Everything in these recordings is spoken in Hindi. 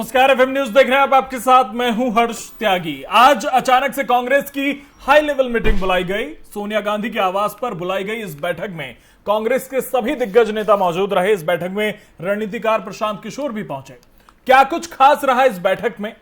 नमस्कार, एफएम न्यूज देख रहे हैं आप। आपके साथ मैं हूं हर्ष त्यागी। आज अचानक से कांग्रेस की हाई लेवल मीटिंग बुलाई गई। सोनिया गांधी के आवास पर बुलाई गई इस बैठक में कांग्रेस के सभी दिग्गज नेता मौजूद रहे। इस बैठक में रणनीतिकार प्रशांत किशोर भी पहुंचे। क्या कुछ खास रहा इस बैठक में,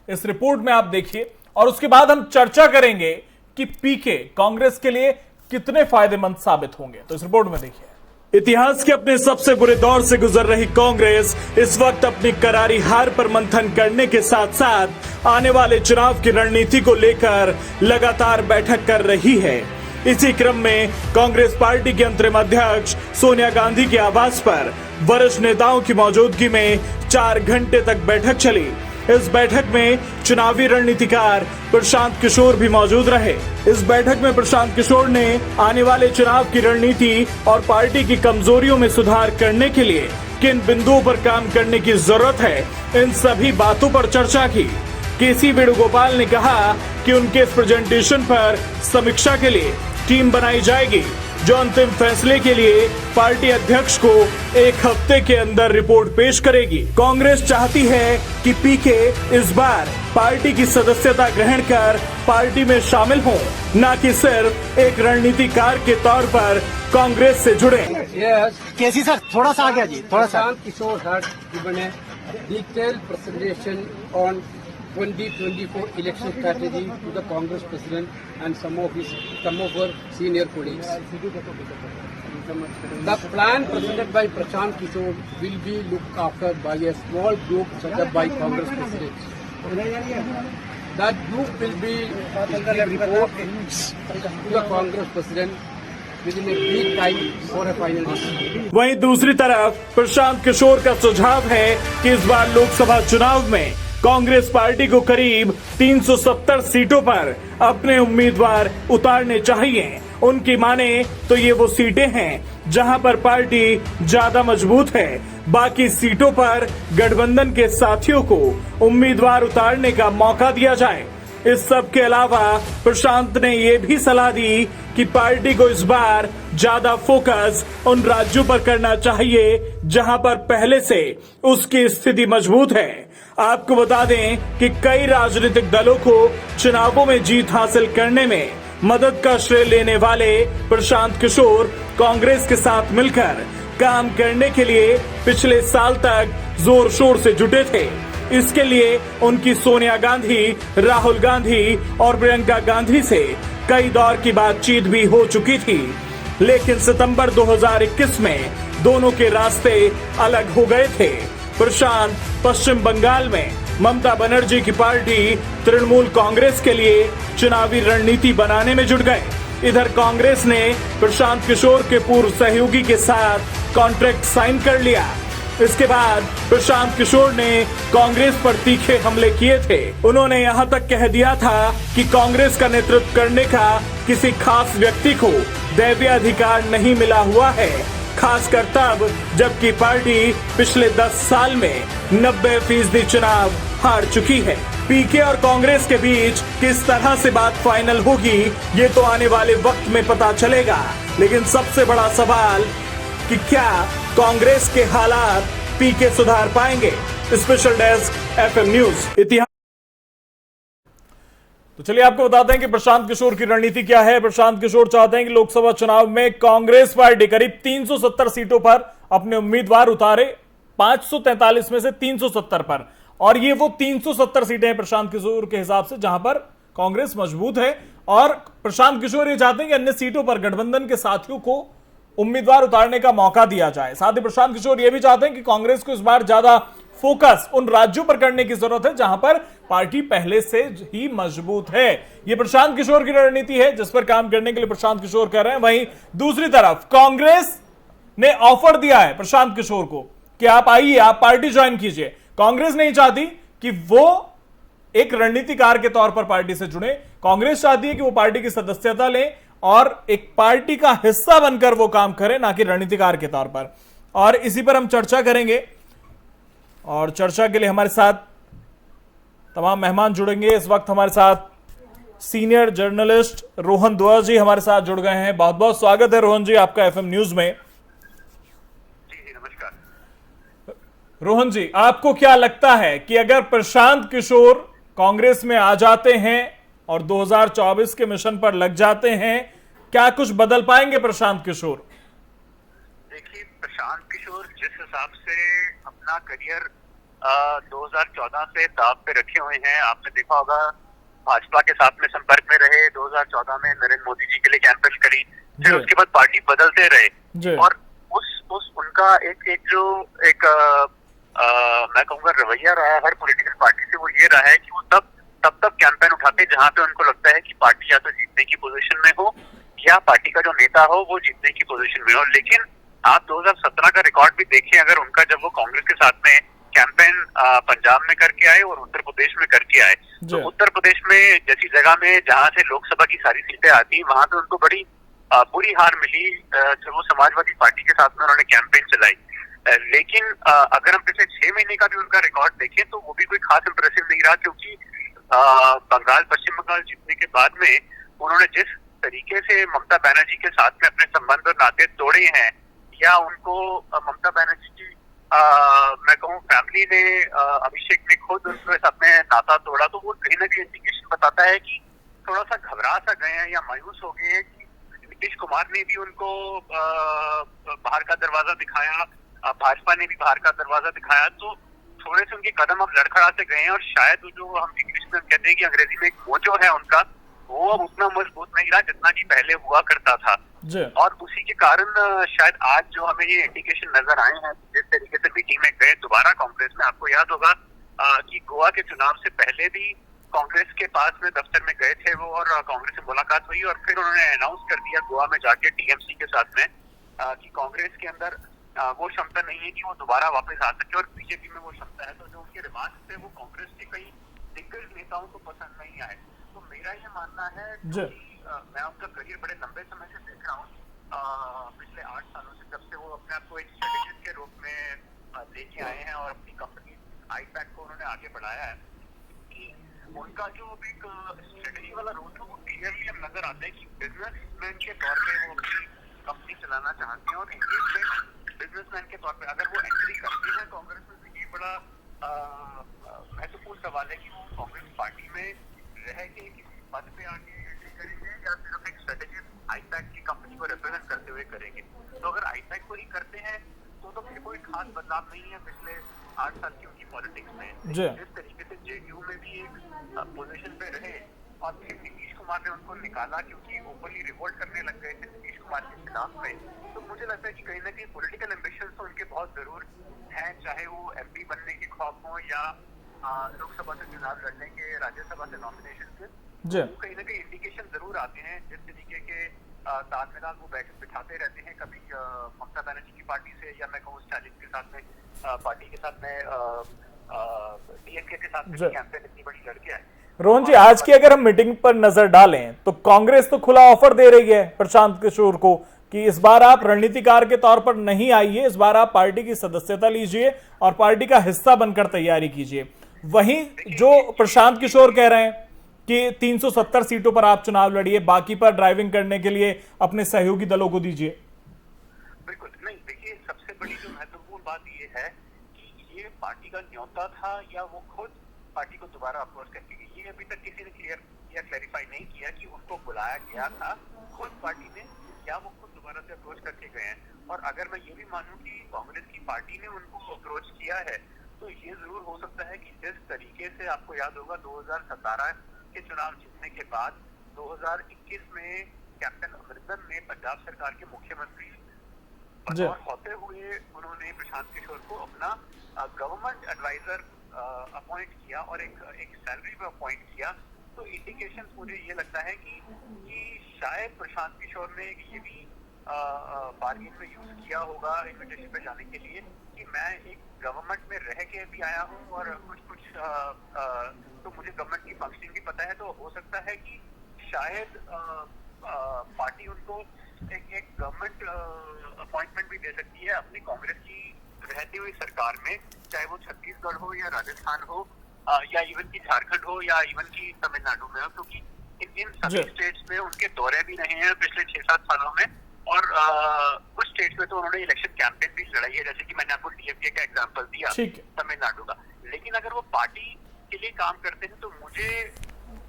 इस रिपोर्ट में आप देखिए, और उसके बाद हम चर्चा करेंगे कि पीके कांग्रेस के लिए कितने फायदेमंद साबित होंगे। तो इस रिपोर्ट में देखिए। इतिहास के अपने सबसे बुरे दौर से गुजर रही कांग्रेस इस वक्त अपनी करारी हार पर मंथन करने के साथ साथ आने वाले चुनाव की रणनीति को लेकर लगातार बैठक कर रही है। इसी क्रम में कांग्रेस पार्टी के अंतरिम अध्यक्ष सोनिया गांधी के आवास पर वरिष्ठ नेताओं की मौजूदगी में 4 घंटे तक बैठक चली। इस बैठक में चुनावी रणनीतिकार प्रशांत किशोर भी मौजूद रहे। इस बैठक में प्रशांत किशोर ने आने वाले चुनाव की रणनीति और पार्टी की कमजोरियों में सुधार करने के लिए किन बिंदुओं पर काम करने की जरूरत है, इन सभी बातों पर चर्चा की। केसी वेणुगोपाल ने कहा कि उनके इस प्रेजेंटेशन पर समीक्षा के लिए टीम बनाई जाएगी, जो अंतिम फैसले के लिए पार्टी अध्यक्ष को 1 हफ्ते के अंदर रिपोर्ट पेश करेगी। कांग्रेस चाहती है कि पीके इस बार पार्टी की सदस्यता ग्रहण कर पार्टी में शामिल हों, न कि सिर्फ एक रणनीतिकार के तौर पर कांग्रेस से जुड़े। केसी सर थोड़ा सा आगे जी, थोड़ा सा। किशोर had given a detailed presentation on 2024 election strategy to the Congress President and some of her senior colleagues. The plan presented by Prashant Kishore will be looked after by a small group set up by Congress President. That group will be report to the Congress President within a week time for a final decision. वहीं दूसरी तरफ प्रशांत किशोर का सुझाव है कि इस बार लोकसभा चुनाव में कांग्रेस पार्टी को करीब 370 सीटों पर अपने उम्मीदवार उतारने चाहिए। उनकी माने तो ये वो सीटें हैं जहां पर पार्टी ज्यादा मजबूत है। बाकी सीटों पर गठबंधन के साथियों को उम्मीदवार उतारने का मौका दिया जाए। इस सब के अलावा प्रशांत ने ये भी सलाह दी कि पार्टी को इस बार ज्यादा फोकस उन राज्यों पर करना चाहिए जहां पर पहले से उसकी स्थिति मजबूत है। आपको बता दें कि कई राजनीतिक दलों को चुनावों में जीत हासिल करने में मदद का श्रेय लेने वाले प्रशांत किशोर कांग्रेस के साथ मिलकर काम करने के लिए पिछले साल तक जोर शोर से जुटे थे। इसके लिए उनकी सोनिया गांधी, राहुल गांधी और प्रियंका गांधी से कई दौर की बातचीत भी हो चुकी थी, लेकिन सितंबर 2021 में दोनों के रास्ते अलग हो गए थे। प्रशांत पश्चिम बंगाल में ममता बनर्जी की पार्टी तृणमूल कांग्रेस के लिए चुनावी रणनीति बनाने में जुट गए। इधर कांग्रेस ने प्रशांत किशोर के पूर्व सहयोगी के साथ कॉन्ट्रैक्ट साइन कर लिया। इसके बाद प्रशांत किशोर ने कांग्रेस पर तीखे हमले किए थे। उन्होंने यहां तक कह दिया था कि कांग्रेस का नेतृत्व करने का किसी खास व्यक्ति को दैवीय अधिकार नहीं मिला हुआ है, खासकर तब जबकि पार्टी पिछले 10 साल में 90% चुनाव हार चुकी है। पीके और कांग्रेस के बीच किस तरह से बात फाइनल होगी, ये तो आने वाले वक्त में पता चलेगा। लेकिन सबसे बड़ा सवाल कि क्या कांग्रेस के हालात पीके सुधार पाएंगे। स्पेशल डेस्क एफएम न्यूज इतिहास। तो चलिए आपको बताते हैं कि प्रशांत किशोर की रणनीति क्या है। प्रशांत किशोर चाहते हैं कि लोकसभा चुनाव में कांग्रेस पार्टी करीब 370 सीटों पर अपने उम्मीदवार उतारे, 543 में से 370 पर। और ये वो 370 सीटें हैं प्रशांत किशोर के हिसाब से जहां पर कांग्रेस मजबूत है। और प्रशांत किशोर ये चाहते हैं कि अन्य सीटों पर गठबंधन के साथियों को उम्मीदवार उतारने का मौका दिया जाए। साथ ही प्रशांत किशोर ये भी चाहते हैं कि कांग्रेस को इस बार ज्यादा फोकस उन राज्यों पर करने की जरूरत है जहां पर पार्टी पहले से ही मजबूत है। ये प्रशांत किशोर की रणनीति है जिस पर काम करने के लिए प्रशांत किशोर कह रहे हैं। वहीं दूसरी तरफ कांग्रेस ने ऑफर दिया है प्रशांत किशोर को कि आप आइए, आप पार्टी ज्वाइन कीजिए। कांग्रेस नहीं चाहती कि वो एक रणनीतिकार के तौर पर पार्टी से जुड़े। कांग्रेस चाहती है कि वो पार्टी की सदस्यता लें और एक पार्टी का हिस्सा बनकर वो काम करें, ना कि रणनीतिकार के तौर पर। और इसी पर हम चर्चा करेंगे और चर्चा के लिए हमारे साथ तमाम मेहमान जुड़ेंगे। इस वक्त हमारे साथ सीनियर जर्नलिस्ट रोहन दुआ जी हमारे साथ जुड़ गए हैं। बहुत बहुत स्वागत है रोहन जी आपका एफएम न्यूज में। जी नमस्कार। रोहन जी, आपको क्या लगता है कि अगर प्रशांत किशोर कांग्रेस में आ जाते हैं और 2024 के मिशन पर लग जाते हैं, क्या कुछ बदल पाएंगे प्रशांत किशोर? देखिए, प्रशांत किशोर जिस हिसाब से अपना करियर 2014 से दाव पे रखे हुए हैं, आपने देखा होगा भाजपा के साथ में संपर्क में रहे, 2014 में नरेंद्र मोदी जी के लिए कैंपेन करी, फिर उसके बाद पार्टी बदलते रहे और उस उनका एक मैं कहूँगा रवैया रहा है हर पॉलिटिकल पार्टी से, वो ये रहा है कि वो तब कैंपेन उठाते जहां पे उनको लगता है कि पार्टी या तो जीतने की पोजीशन में हो या पार्टी का जो नेता हो वो जीतने की पोजीशन में हो। लेकिन आप 2017 का रिकॉर्ड भी देखिए, अगर उनका जब वो कांग्रेस के साथ में कैंपेन पंजाब में करके आए और उत्तर प्रदेश में करके आए, तो उत्तर प्रदेश में जैसी जगह में जहां से लोकसभा की सारी सीटें आती, वहां पे उनको बड़ी बुरी हार मिली जब वो समाजवादी पार्टी के साथ में उन्होंने कैंपेन चलाई। लेकिन अगर हम पिछले 6 महीने का भी उनका रिकॉर्ड देखें तो वो भी कोई खास इंप्रेसिव नहीं रहा, क्योंकि पश्चिम बंगाल जीतने के बाद में उन्होंने जिस तरीके से ममता बनर्जी के साथ में अपने संबंध और नाते तोड़े हैं, या उनको ममता बनर्जी की मैं कहूँ फैमिली ने, अभिषेक ने खुद उनके साथ में नाता तोड़ा, तो वो कहीं ना कहीं इंडिकेशन बताता है कि थोड़ा सा घबरा सा गए हैं या मायूस हो गए हैं कि नीतीश कुमार ने भी उनको बाहर का दरवाजा दिखाया, भाजपा ने भी बाहर का दरवाजा दिखाया, तो थोड़े से उनके कदम अब लड़खड़ाते गए हैं और शायद वो जो हम इंग्लिश में कहते हैं कि अंग्रेजी में एक मोजो है उनका, वो अब उतना मजबूत नहीं रहा जितना कि पहले हुआ करता था। और उसी के कारण शायद आज जो हमें ये इंडिकेशन नजर आए हैं, जिस तरीके से मीटिंग में गए दोबारा कांग्रेस में, आपको याद होगा कि गोवा के चुनाव से पहले भी कांग्रेस के पास में दफ्तर में गए थे वो और कांग्रेस से मुलाकात हुई और फिर उन्होंने अनाउंस कर दिया गोवा में जाके टीएमसी के साथ में कि कांग्रेस के अंदर वो क्षमता नहीं है कि वो दोबारा वापस आ सके और बीजेपी में वो क्षमता है। तो जो उनके रिमार्क्स थे वो कांग्रेस के कई दिग्गज नेताओं को पसंद नहीं आए। तो मेरा ये मानना है कि मैं उनका करियर बड़े लंबे समय से देख रहा हूँ, पिछले 8 सालों से, जब से वो अपने आप को एक स्ट्रेटेजिस्ट के रूप में लेके आए हैं और अपनी कंपनी आईपैक को उन्होंने आगे बढ़ाया है, कि उनका जो एक स्ट्रेटेजी वाला रोल है वो क्लियरली हम नजर आता है कि बिजनेसमैन के तौर पे वो अपनी कंपनी चलाना चाहते हैं और एंगेजमेंट बिजनेसमैन के तौर पे अगर वो एंट्री करती है कांग्रेस में, तो ये बड़ा महत्वपूर्ण सवाल है कि वो कांग्रेस पार्टी में रह के किसी पद पे आके एंट्री करेंगे या सिर्फ एक स्ट्रेटेजिस्ट आईपैक की कंपनी को रिप्रेजेंट करते हुए करेंगे। तो अगर आईपैक को ही करते हैं तो फिर कोई खास बदलाव नहीं है पिछले 8 साल की उनकी पॉलिटिक्स में। जिस तरीके से जेडीयू में भी एक पोजीशन पे रहे और फिर नीतीश कुमार ने उनको निकाला क्योंकि ओपनली रिवोल्ट करने लग गए थे नीतीश कुमार के खिलाफ में, तो मुझे लगता है कि कहीं ना कहीं पॉलिटिकल एम्बिशंस तो उनके बहुत जरूर हैं, चाहे वो एमपी बनने की ख्वाब हो या लोकसभा से चुनाव लड़ने के, राज्यसभा से नॉमिनेशन से, तो कहीं ना कहीं इंडिकेशन जरूर आते हैं। जिस तरीके के तालमेल वो बिठाते रहते हैं, कभी ममता बनर्जी की पार्टी से या मैं कहूँ स्टालिन के साथ में, पार्टी के साथ में डीएमके के साथ में कैंपेन इतनी बड़ी लड़के आए। रोहन जी, आज की अगर हम मीटिंग पर नजर डालें तो कांग्रेस तो खुला ऑफर दे रही है प्रशांत किशोर को कि इस बार आप रणनीतिकार के तौर पर नहीं आइए, इस बार आप पार्टी की सदस्यता लीजिए और पार्टी का हिस्सा बनकर तैयारी कीजिए। वहीं जो प्रशांत किशोर कह रहे हैं कि 370 सीटों पर आप चुनाव लड़िए, बाकी पर ड्राइविंग करने के लिए अपने सहयोगी दलों को दीजिए। बिल्कुल नहीं, देखिए सबसे बड़ी जो महत्वपूर्ण बात ये है कि ये पार्टी का न्योता था या वो खुद पार्टी को दोबारा अप्रोच करके, ये अभी तक किसी ने क्लियर या क्लैरिफाई नहीं किया कि उनको बुलाया गया था खुद पार्टी ने या वो खुद दोबारा से अप्रोच करके गए हैं। और अगर मैं ये भी मानूं कि कांग्रेस की पार्टी ने उनको अप्रोच किया है, तो ये जरूर हो सकता है कि जिस तरीके से आपको याद होगा 2017 के चुनाव जीतने के बाद 2021 में कैप्टन अमरिंदर ने पंजाब सरकार के मुख्यमंत्री होते हुए उन्होंने प्रशांत किशोर को अपना गवर्नमेंट एडवाइजर अपॉइंट किया और एक सैलरी पे अपॉइंट किया। तो इंडिकेशन मुझे ये लगता है कि शायद प्रशांत किशोर ने ये भी बार्गेन में यूज किया होगा इन्विटेशन पे जाने के लिए कि मैं एक गवर्नमेंट में रह के भी आया हूँ और कुछ तो मुझे गवर्नमेंट की फंक्शनिंग भी पता है, तो हो सकता है कि शायद पार्टी उनको एक गवर्नमेंट अपॉइंटमेंट भी दे सकती है अपनी कांग्रेस की रहती हुई सरकार में, चाहे वो छत्तीसगढ़ हो या राजस्थान हो या इवन की झारखंड हो या इवन की तमिलनाडु में हो, क्योंकि इन सभी स्टेट्स में उनके दौरे भी रहे हैं पिछले 6-7 सालों में और कुछ स्टेट्स में तो उन्होंने इलेक्शन कैंपेन भी लड़ाई है, जैसे कि मैंने आपको डीएमके का एग्जांपल दिया तमिलनाडु का। लेकिन अगर वो पार्टी के लिए काम करते हैं तो मुझे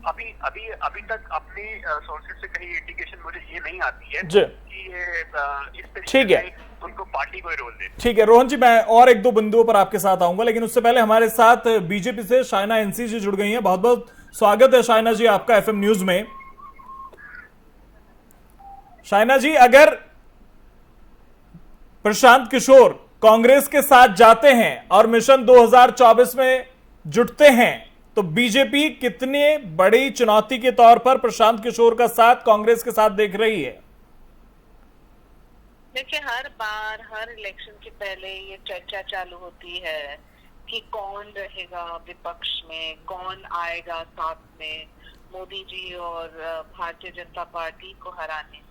अभी तक अपने सोर्सेज से कहीं इंडिकेशन मुझे ये नहीं आती है कि ये इस तरीके से उनको पार्टी को रोल दे। ठीक है रोहन जी, मैं और एक दो बिंदुओं पर आपके साथ आऊंगा, लेकिन उससे पहले हमारे साथ बीजेपी से शाइना एनसी जी जुड़ गई हैं। बहुत बहुत स्वागत है शाइना जी आपका एफएम न्यूज में। शाइना जी, अगर प्रशांत किशोर कांग्रेस के साथ जाते हैं और मिशन 2024 में जुटते हैं तो बीजेपी कितनी बड़ी चुनौती के तौर पर प्रशांत किशोर का साथ कांग्रेस के साथ देख रही है? देखिए, हर बार हर इलेक्शन के पहले ये चर्चा चालू होती है कि कौन रहेगा विपक्ष में, कौन आएगा साथ में मोदी जी और भारतीय जनता पार्टी को हराने।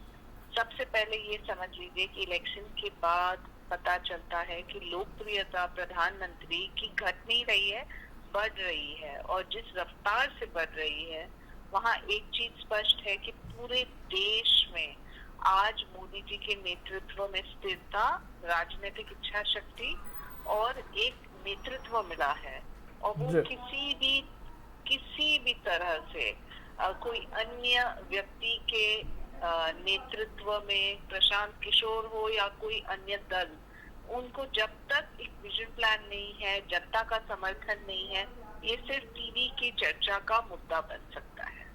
सबसे पहले ये समझ लीजिए कि इलेक्शन के बाद पता चलता है कि लोकप्रियता प्रधानमंत्री की घट नहीं रही है, बढ़ रही है। और जिस रफ्तार से बढ़ रही है, वहाँ एक चीज स्पष्ट है कि पूरे देश में आज मोदी जी के नेतृत्व में स्थिरता, राजनीतिक इच्छा शक्ति और एक नेतृत्व मिला है। और वो किसी भी तरह से कोई अन्य व्यक्ति के नेतृत्व में, प्रशांत किशोर हो या कोई अन्य दल, उनको जब तक एक विजन प्लान नहीं है, जनता का समर्थन नहीं है, ये सिर्फ टीवी की चर्चा का मुद्दा बन सकता है।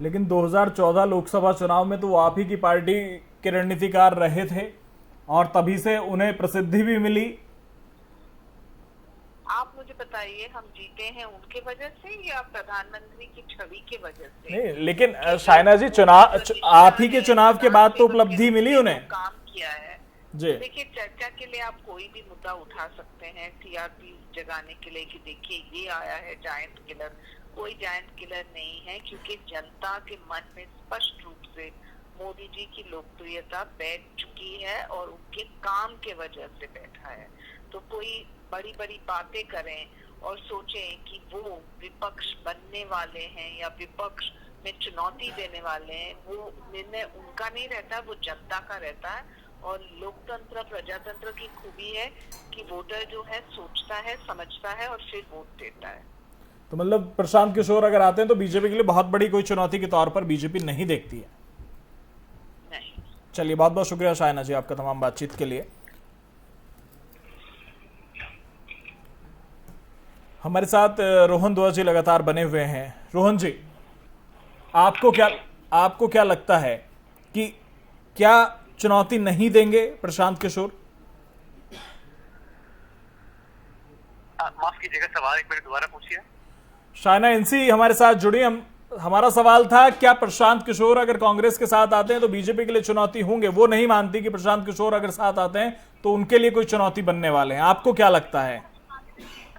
लेकिन 2014 लोकसभा चुनाव में तो वो आप ही की पार्टी के रणनीतिकार रहे थे और तभी से उन्हें प्रसिद्धि भी मिली। आप मुझे बताइए, हम जीते हैं उनके वजह से या प्रधानमंत्री की छवि की वजह से? नहीं, लेकिन शाइना जी, चुनाव आप ही के चुनाव के बाद तो उपलब्धि मिली उन्हें, काम किया है जी। देखिए, चर्चा के लिए आप कोई भी मुद्दा उठा सकते हैं टीआरपी जगाने के लिए कि देखिए ये आया है जायंट किलर। कोई जायंट किलर नहीं है, क्योंकि जनता के मन में स्पष्ट रूप से मोदी जी की लोकप्रियता बैठ चुकी है और उनके काम के वजह से बैठा है। तो कोई बड़ी बड़ी बातें करें और सोचें कि वो विपक्ष बनने वाले हैं या विपक्ष में चुनौती देने वाले हैं, वो निर्णय उनका नहीं रहता, वो जनता का रहता है। और लोकतंत्र, प्रजातंत्र की खूबी है कि वोटर जो है सोचता है, समझता है और फिर वोट देता है। तो मतलब प्रशांत किशोर अगर आते हैं तो बीजेपी के लिए बहुत बड़ी कोई चुनौती के तौर पर बीजेपी नहीं देखती है? नहीं। चलिए, बहुत बहुत शुक्रिया शाइना जी आपका तमाम बातचीत के लिए। हमारे साथ रोहन दुआ जी लगातार बने हुए हैं। रोहन जी, आपको क्या लगता है कि क्या चुनौती नहीं देंगे प्रशांत किशोर? माफ कीजिएगा, सवाल एक बार दोबारा पूछिए। शाइना एनसी हमारे साथ जुड़ी। हमारा सवाल था, क्या प्रशांत किशोर अगर कांग्रेस के साथ आते हैं तो बीजेपी के लिए चुनौती होंगे? वो नहीं मानती कि प्रशांत किशोर अगर साथ आते हैं तो उनके लिए कोई चुनौती बनने वाले हैं। आपको क्या लगता है?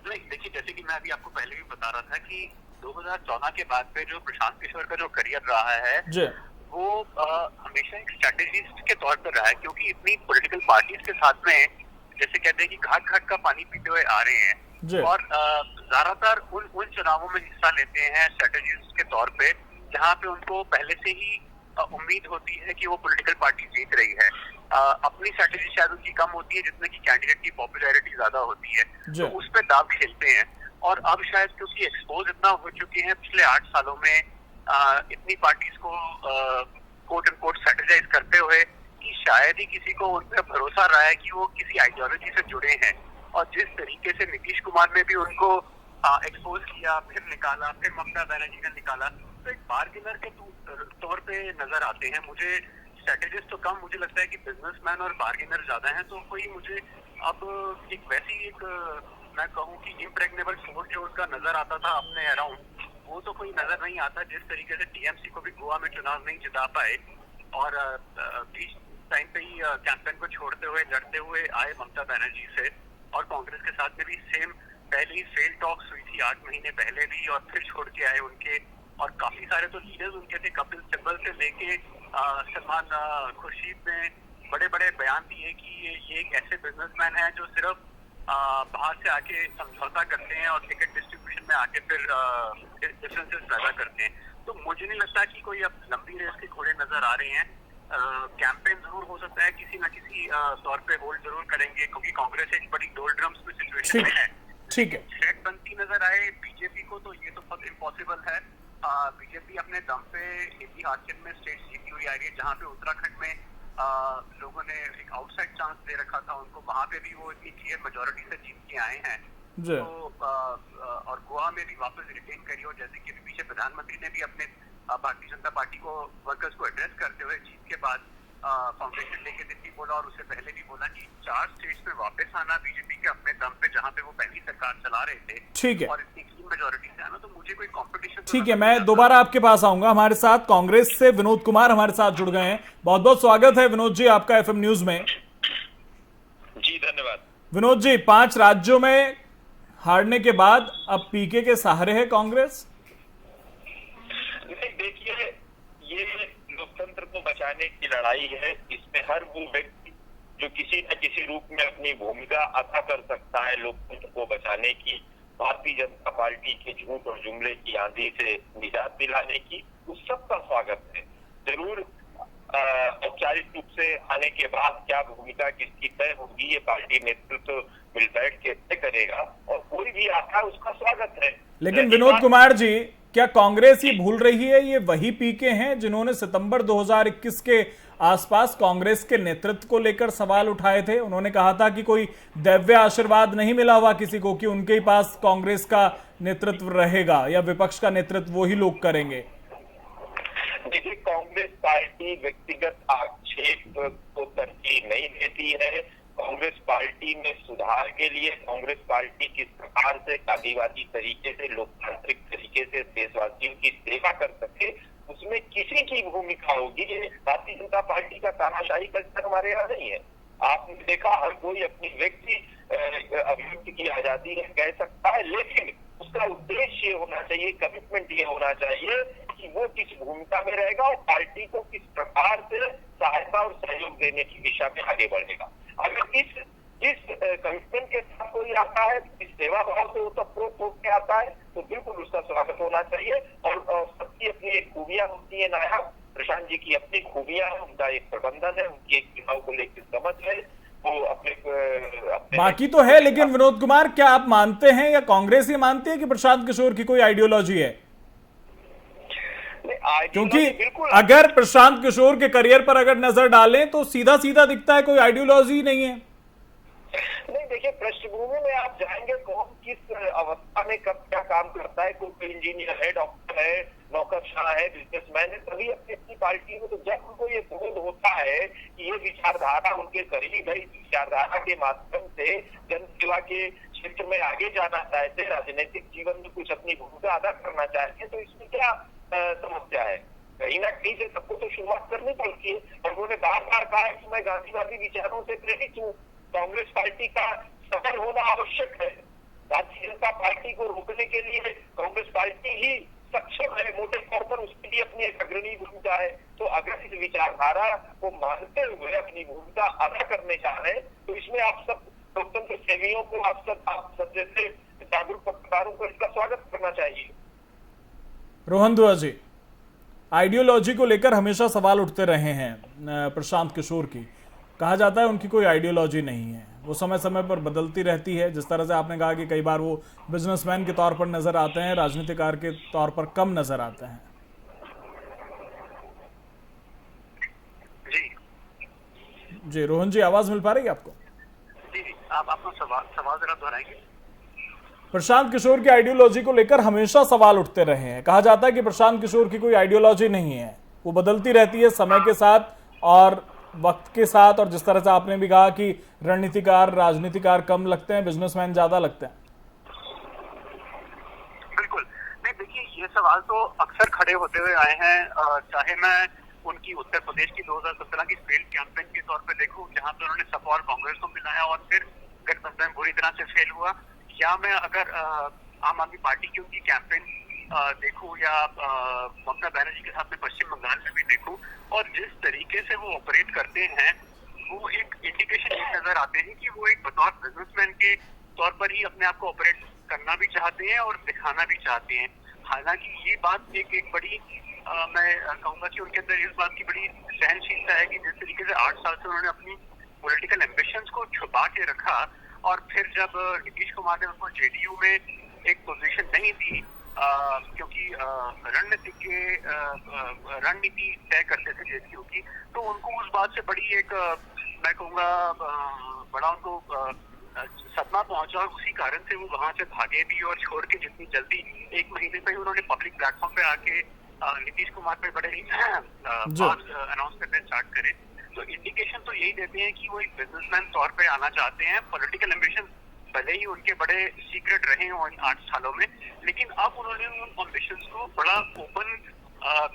नहीं, देखिए, जैसे कि मैं अभी आपको पहले भी बता रहा था कि 2014 के बाद पे जो प्रशांत किशोर का जो करियर रहा है वो हमेशा एक स्ट्रेटेजिस्ट के तौर पर रहा है, क्योंकि इतनी पॉलिटिकल पार्टीज के साथ में जैसे कहते हैं कि घाट घाट का पानी पीते हुए आ रहे हैं और ज्यादातर उन चुनावों में हिस्सा लेते हैं स्ट्रेटेजिस्ट के तौर पे जहाँ पे उनको पहले से ही उम्मीद होती है कि वो पॉलिटिकल पार्टी जीत रही है। अपनी स्ट्रेटेजी शायद उनकी कम होती है जिसमें कि कैंडिडेट की पॉपुलैरिटी ज्यादा होती है, तो उस पर दाव खेलते हैं। और अब शायद क्योंकि एक्सपोज इतना हो चुके हैं पिछले 8 सालों में इतनी पार्टीज को कोट एंड कोट स्ट्रेटेजाइज करते हुए कि शायद ही किसी को उन पर भरोसा रहा है कि वो किसी आइडियोलॉजी से जुड़े हैं। और जिस तरीके से नीतीश कुमार ने भी उनको एक्सपोज किया, फिर निकाला, फिर ममता बनर्जी ने निकाला, तो एक बार्गेनर के तौर पे नजर आते हैं। मुझे स्ट्रेटेजिस्ट तो कम, मुझे लगता है कि बिजनेसमैन और बार्गेनर ज्यादा हैं। तो कोई मुझे अब एक मैं कहूँ कि इम्प्रेग्नेबल फोर्स जो उसका नजर आता था अपने अराउंड, वो तो कोई नजर नहीं आता। जिस तरीके से टीएमसी को भी गोवा में चुनाव नहीं जिता पाए और बीच टाइम पे ही कैंपेन को छोड़ते हुए लड़ते हुए आए ममता बनर्जी से, और कांग्रेस के साथ में भी सेम पहले ही फेल टॉक्स हुई थी 8 महीने पहले भी, और फिर छोड़ के आए उनके। और काफी सारे तो लीडर्स उनके थे, कपिल सिब्बल से लेके सलमान खुर्शीद ने बड़े बड़े बयान दिए कि ये एक ऐसे बिजनेसमैन है जो सिर्फ बाहर से आके समझौता करते हैं और टिकट डिस्ट्रीब्यूशन में आके फिर डिफरेंसेस पैदा करते हैं। तो मुझे नहीं लगता कि कोई अब लंबी रेस के घोड़े नजर आ रहे हैं। कैंपेन जरूर हो सकता है किसी ना किसी तौर पे होल्ड जरूर करेंगे, क्योंकि कांग्रेस एक बड़ी डोलड्रम्स में सिचुएशन में है। ठीक है। थ्रेट बनती नजर आए बीजेपी को तो ये तो बहुत इम्पॉसिबल है। बीजेपी अपने दम पे हिमाचल में स्टेट जीती हुई आ रही है, जहाँ पे उत्तराखंड में लोगों ने एक आउटसाइड चांस दे रखा था उनको, वहां पे भी वो इतनी क्लियर मेजोरिटी से जीत के आए हैं। तो और गोवा में भी वापस रिटेन करी, और जैसे कि पीछे प्रधानमंत्री ने भी अपने भारतीय जनता पार्टी को वर्कर्स को एड्रेस करते हुए जीत के बाद फाउंडेशन डे के दिन भी बोला और उससे पहले भी बोला कि 4 स्टेट्स में वापस आना बीजेपी के अपने दम पे, जहाँ पे वो पहली सरकार चला रहे थे। ठीक है। और इतनी क्लीन मेजोरिटी से आना, तो मुझे कोई कंपटीशन। ठीक है, मैं दोबारा आपके पास आऊंगा। हमारे साथ कांग्रेस से विनोद कुमार हमारे साथ जुड़ गए हैं। बहुत बहुत स्वागत है विनोद जी आपका एफएम न्यूज में। जी धन्यवाद। विनोद जी, 5 राज्यों में हारने के बाद अब पीके के सहारे है कांग्रेस? नहीं, देखिए, ये लोकतंत्र को बचाने की लड़ाई है। इसमें हर वो व्यक्ति जो किसी न किसी रूप में अपनी भूमिका अदा कर सकता है लोकतंत्र को बचाने की, भारतीय जनता पार्टी के झूठ और जुमले की आंधी से निजात दिलाने की, उस सबका स्वागत है। जरूर औपचारिक रूप से आने के बाद क्या भूमिका किसकी तय होगी, ये पार्टी नेतृत्व मिल बैठ के तय करेगा, और कोई भी आता है उसका स्वागत है। लेकिन विनोद कुमार जी, क्या कांग्रेस ये भूल रही है ये वही पीके हैं जिन्होंने सितंबर 2021 के आसपास कांग्रेस के नेतृत्व को लेकर सवाल उठाए थे? उन्होंने कहा था कि कोई दैव्य आशीर्वाद नहीं मिला हुआ किसी को कि उनके ही पास कांग्रेस का नेतृत्व रहेगा या विपक्ष का नेतृत्व वो ही लोग करेंगे। देखिए, कांग्रेस पार्टी व्यक्तिगत आक्षेप को तरजीह नहीं देती है। कांग्रेस पार्टी में सुधार के लिए कांग्रेस पार्टी किस प्रकार से गांधीवादी तरीके से, लोकतांत्रिक तरीके से देशवासियों की सेवा कर सके, उसमें किसी की भूमिका होगी। ये भारतीय जनता पार्टी का तानाशाही कल्चर हमारे यहाँ नहीं है। आपने देखा, हर कोई अपनी व्यक्ति अभिव्यक्ति की आजादी है कह सकता है, लेकिन उसका उद्देश्य ये होना चाहिए, कमिटमेंट ये होना चाहिए कि वो किस भूमिका में रहेगा और पार्टी को किस प्रकार से सहायता और सहयोग देने की दिशा में आगे बढ़ेगा। अगर इस कमिटमेंट के साथ कोई आता है, इस सेवा भाव से ओतप्रोत होकर आता है, तो बिल्कुल उसका स्वागत होना चाहिए। और सबकी अपनी एक खूबियां होती है। नायक प्रशांत जी की अपनी खूबियां है, उनका एक प्रबंधन है, उनकी एक चुनाव को लेकर समझ है, वो अपने बाकी तो है। लेकिन विनोद कुमार, क्या आप मानते हैं या कांग्रेस ये मानती है कि प्रशांत किशोर की कोई आइडियोलॉजी है? क्योंकि अगर प्रशांत किशोर के करियर पर अगर नजर डालें तो सीधा सीधा दिखता है कोई आइडियोलॉजी नहीं है। नहीं, देखिए, पृष्ठभूमि में आप जाएंगे कौन किस अवस्था में कब क्या काम करता है। कोई इंजीनियर है, डॉक्टर है, नौकरशाह है, बिजनेसमैन है, सभी अपनी अपनी पार्टी में। तो जब उनको ये बोध होता है कि ये विचारधारा उनके करीब है, इस विचारधारा के माध्यम से जनसेवा के क्षेत्र में आगे जाना चाहते हैं, राजनीतिक जीवन में कुछ अपनी भूमिका अदा करना चाहते हैं, तो इसमें क्या समस्या है? कहीं ना कहीं से सबको तो शुरुआत करनी पड़ती है। और उन्होंने बार बार कहा कि मैं गांधीवादी विचारों से प्रेरित हूँ। कांग्रेस पार्टी का सफल होना आवश्यक है। भारतीय जनता पार्टी को रोकने के लिए कांग्रेस पार्टी ही सक्षम है, मोटे तौर पर उसके लिए अपनी एक अग्रणी भूमिका है। तो अगर इस विचारधारा को मानते हुए अपनी भूमिका अदा करने चाह रहे हैं, तो इसमें आप सब लोकतंत्र सेवियों को, आप सब जैसे जागरूक पत्रकारों को इसका स्वागत करना चाहिए। रोहन दुआ जी, आइडियोलॉजी को लेकर हमेशा सवाल उठते रहे हैं प्रशांत किशोर की। कहा जाता है उनकी कोई आइडियोलॉजी नहीं है, वो समय समय पर बदलती रहती है। जिस तरह से आपने कहा कि कई बार वो बिजनेसमैन के तौर पर नजर आते हैं, राजनीतिकार के तौर पर कम नजर आते हैं। जी रोहन जी, आवाज मिल पा रही है आपको? जी, आप अपना सवाल जरा दोहराएंगे। प्रशांत किशोर की आइडियोलॉजी को लेकर हमेशा सवाल उठते रहे हैं। कहा जाता है कि प्रशांत किशोर की कोई आइडियोलॉजी नहीं है, वो बदलती रहती है समय के साथ और वक्त के साथ। और जिस तरह से आपने भी कहा कि रणनीतिकार, राजनीतिकार कम लगते हैं, बिजनेसमैन ज्यादा लगते हैं। बिल्कुल नहीं, देखिए, ये सवाल तो अक्सर खड़े होते हुए आए हैं। चाहे मैं उनकी उत्तर प्रदेश की 2017 की फेल्ड कैंपेन के तौर पे देखूं, जहां पे उन्होंने सपा और कांग्रेस को मिलाया और फिर गठबंधन बुरी तरह से फेल हुआ, या मैं अगर आम आदमी पार्टी की उनकी कैंपेन देखूं, या ममता बनर्जी के साथ में पश्चिम बंगाल में भी देखूं, और जिस तरीके से वो ऑपरेट करते हैं, वो एक इंडिकेशन ये नजर आते हैं कि वो एक बतौर बिजनेसमैन के तौर पर ही अपने आप को ऑपरेट करना भी चाहते हैं और दिखाना भी चाहते हैं। हालांकि ये बात एक बड़ी मैं कहूंगा कि उनके अंदर इस बात की बड़ी सहनशीलता है कि जिस तरीके से 8 साल से उन्होंने अपनी पॉलिटिकल एम्बिशंस को छुपा के रखा और फिर जब नीतीश कुमार ने उनको जेडीयू में एक पोजीशन नहीं दी क्योंकि रणनीति तय करते थे जेडीयू की, तो उनको उस बात से बड़ी एक मैं कहूँगा बड़ा उनको सदमा पहुंचा और उसी कारण से वो वहां से भागे भी और छोड़ के जितनी जल्दी 1 महीने में ही उन्होंने पब्लिक प्लेटफॉर्म पे आके नीतीश कुमार पे बड़े अनाउंस करने स्टार्ट करे। तो इंडिकेशन तो यही देते हैं कि वो एक बिजनेसमैन तौर पे आना चाहते हैं। पॉलिटिकल एम्बिशन भले ही उनके बड़े सीक्रेट रहे हों इन 8 सालों में, लेकिन अब उन्होंने उन एम्बिशंस को बड़ा ओपन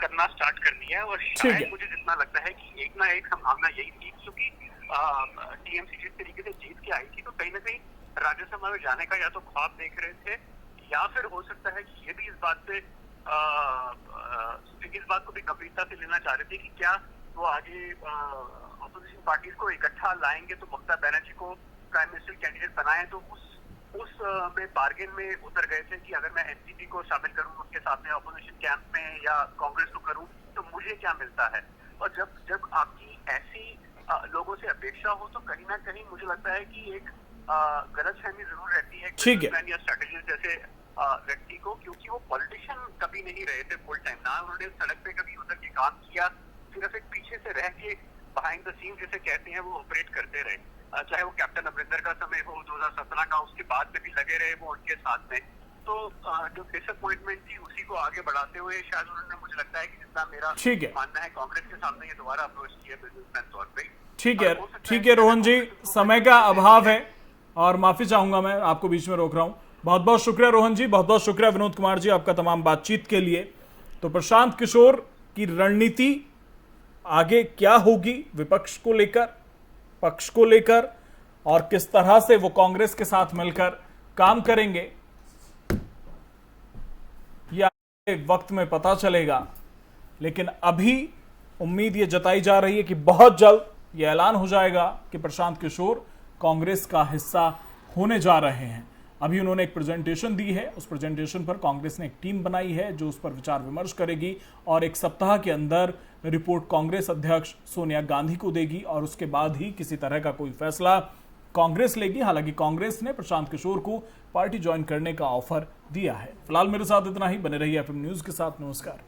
करना स्टार्ट कर दिया है। और शायद मुझे जितना लगता है कि एक ना एक संभावना यही थी, क्योंकि टीएमसी जिस तरीके से जीत के आई थी तो कहीं ना कहीं राज्यसभा में जाने का या तो ख्वाब देख रहे थे या फिर हो सकता है कि ये भी इस बात को भी गंभीरता से लेना चाह रहे थे कि क्या वो आगे अपोजिशन पार्टीज को इकट्ठा लाएंगे तो ममता बनर्जी को प्राइम मिनिस्टर कैंडिडेट बनाएं। तो उस में बार्गेन में उतर गए थे कि अगर मैं एनसीपी को शामिल करूं उसके साथ में अपोजिशन कैंप में या कांग्रेस को करूं तो मुझे क्या मिलता है। और जब आपकी ऐसी लोगों से अपेक्षा हो तो कहीं ना कहीं मुझे लगता है कि एक गलतफहमी जरूर रहती है या स्ट्रेटेजिस्ट जैसे व्यक्ति को, क्योंकि वो पॉलिटिशियन कभी नहीं रहे थे फुल टाइम ना। उन्होंने सड़क पे कभी उतर के काम किया, सिर्फ एक पीछे से रह के बिहाइंड द सीन जिसे कहते हैं वो ऑपरेट करते रहे। चाहे वो कैप्टन अमरिंदर का समय हो 2017 का, उसके बाद में भी लगे रहे वो उनके साथ में। तो जो डिसअपॉइंटमेंट थी उसी को आगे बढ़ाते हुए शायद उन्होंने, मुझे लगता है कि जितना मेरा मानना है, कांग्रेस के सामने ये दोबारा अप्रोच किया बिजनेसमैन तौर पे। ठीक है रोहन जी, समय का अभाव है और माफी चाहूंगा मैं आपको बीच में रोक रहा हूं। बहुत बहुत शुक्रिया रोहन जी, बहुत बहुत शुक्रिया विनोद कुमार जी आपका तमाम बातचीत के लिए। तो प्रशांत किशोर की रणनीति आगे क्या होगी विपक्ष को लेकर, पक्ष को लेकर, और किस तरह से वो कांग्रेस के साथ मिलकर काम करेंगे, यह वक्त में पता चलेगा। लेकिन अभी उम्मीद ये जताई जा रही है कि बहुत जल्द यह ऐलान हो जाएगा कि प्रशांत किशोर कांग्रेस का हिस्सा होने जा रहे हैं। अभी उन्होंने एक प्रेजेंटेशन दी है, उस प्रेजेंटेशन पर कांग्रेस ने एक टीम बनाई है जो उस पर विचार विमर्श करेगी और 1 सप्ताह के अंदर रिपोर्ट कांग्रेस अध्यक्ष सोनिया गांधी को देगी और उसके बाद ही किसी तरह का कोई फैसला कांग्रेस लेगी। हालांकि कांग्रेस ने प्रशांत किशोर को पार्टी ज्वाइन करने का ऑफर दिया है। फिलहाल मेरे साथ इतना ही, बने रहिए एफएम न्यूज के साथ। नमस्कार।